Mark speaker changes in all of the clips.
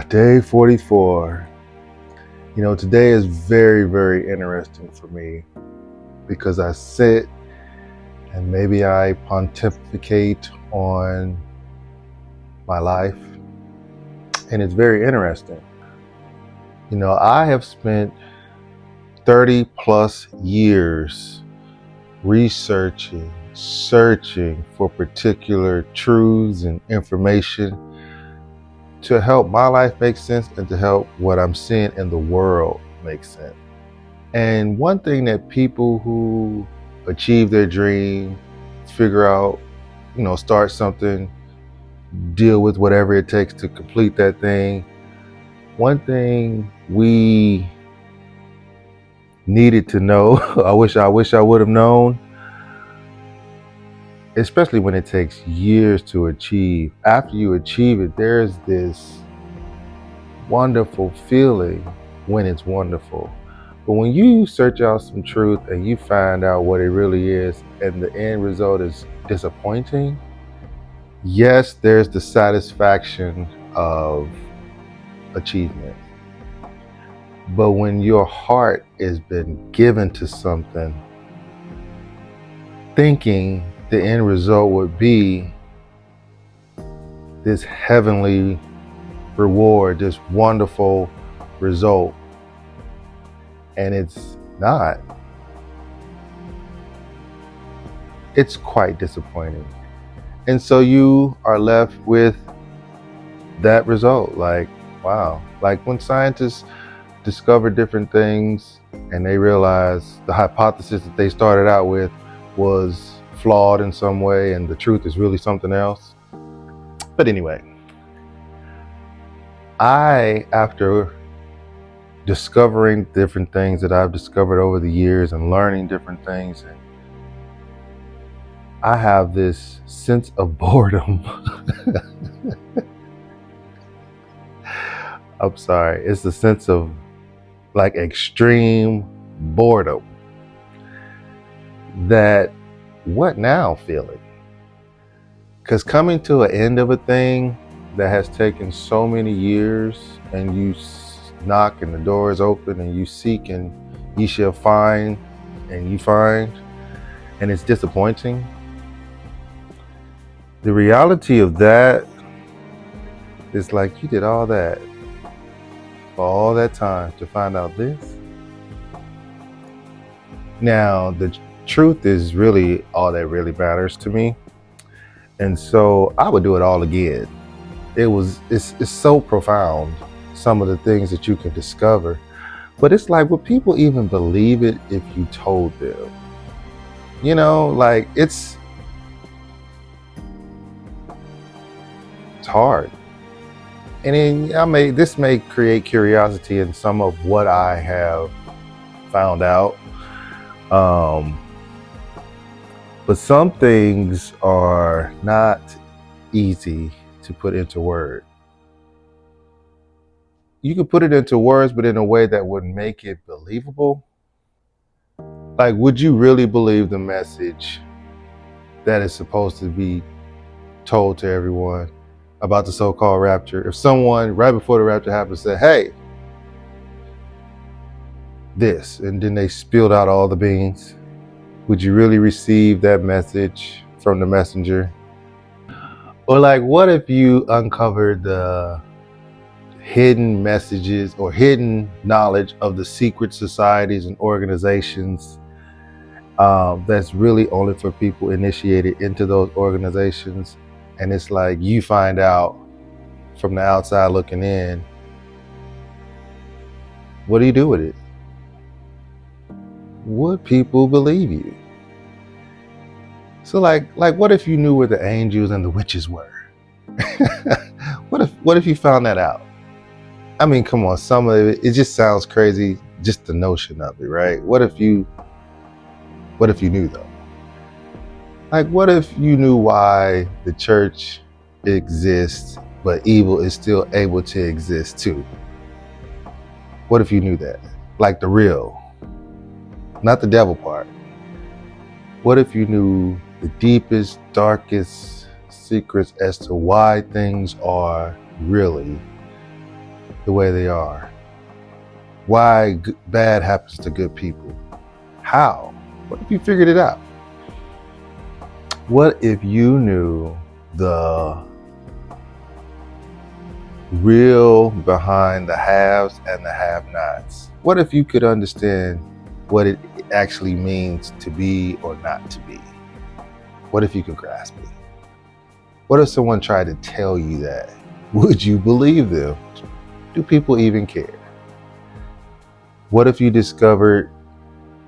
Speaker 1: Day 44. Today is very, very interesting for me because I sit and maybe I pontificate on my life, and it's very interesting. I have spent 30 plus years researching, searching for particular truths and information to help my life make sense and to help what I'm seeing in the world make sense. And one thing that people who achieve their dream, figure out, start something, deal with whatever it takes to complete that thing, one thing we needed to know, I wish I would have known, especially when it takes years to achieve. After you achieve it, there's this wonderful feeling when it's wonderful. But when you search out some truth and you find out what it really is and the end result is disappointing, yes, there's the satisfaction of achievement. But when your heart has been given to something, thinking the end result would be this heavenly reward, this wonderful result, and it's not, it's quite disappointing. And so you are left with that result. Like, wow. Like when scientists discover different things and they realize the hypothesis that they started out with was flawed in some way and the truth is really something else. But anyway, after discovering different things that I've discovered over the years and learning different things, I have this sense of boredom. I'm sorry, it's a sense of like extreme boredom. That what now feeling? Because coming to an end of a thing that has taken so many years, and you knock and the door is open and you seek and you shall find and you find, and it's disappointing. The reality of that is like you did all that for all that time to find out this. Now, the truth is really all that really matters to me. And so I would do it all again. It's so profound, some of the things that you can discover. But it's like, would people even believe it if you told them? Like it's hard. And then this may create curiosity in some of what I have found out. But some things are not easy to put into words. You could put it into words, but in a way that would make it believable. Like, would you really believe the message that is supposed to be told to everyone about the so-called rapture? If someone right before the rapture happened said, hey, this, and then they spilled out all the beans, would you really receive that message from the messenger? Or like, what if you uncovered the hidden messages or hidden knowledge of the secret societies and organizations that's really only for people initiated into those organizations? And it's like you find out from the outside looking in. What do you do with it? Would people believe you? So like what if you knew where the angels and the witches were? What if you found that out? I mean, come on, some of it just sounds crazy, just the notion of it, right? What if you knew though? Like, what if you knew why the church exists, but evil is still able to exist too? What if you knew that? Like the real, not the devil part. What if you knew the deepest, darkest secrets as to why things are really the way they are? Why bad happens to good people? How? What if you figured it out? What if you knew the real behind the haves and the have-nots? What if you could understand what it actually means to be or not to be? What if you could grasp it? What if someone tried to tell you that? Would you believe them? Do people even care? What if you discovered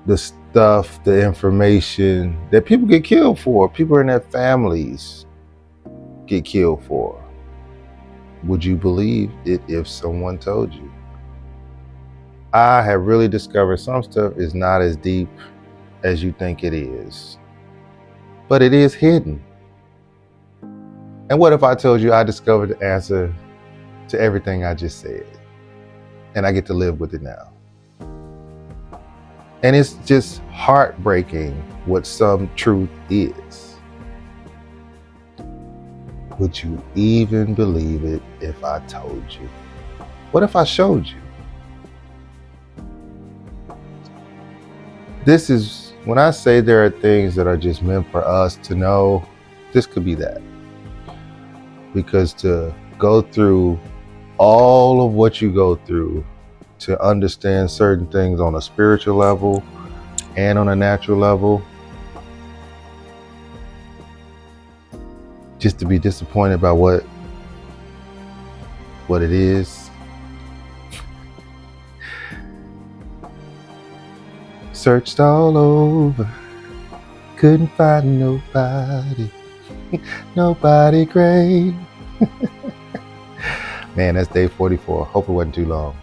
Speaker 1: the stuff, the information that people get killed for, people in their families get killed for? Would you believe it if someone told you? I have really discovered some stuff is not as deep as you think it is, but it is hidden. And what if I told you I discovered the answer to everything I just said, and I get to live with it now? And it's just heartbreaking what some truth is. Would you even believe it if I told you? What if I showed you? This is when I say there are things that are just meant for us to know, this could be that. Because to go through all of what you go through to understand certain things on a spiritual level and on a natural level, just to be disappointed by what it is. Searched all over, couldn't find nobody, nobody great. Man, that's day 44. Hope it wasn't too long.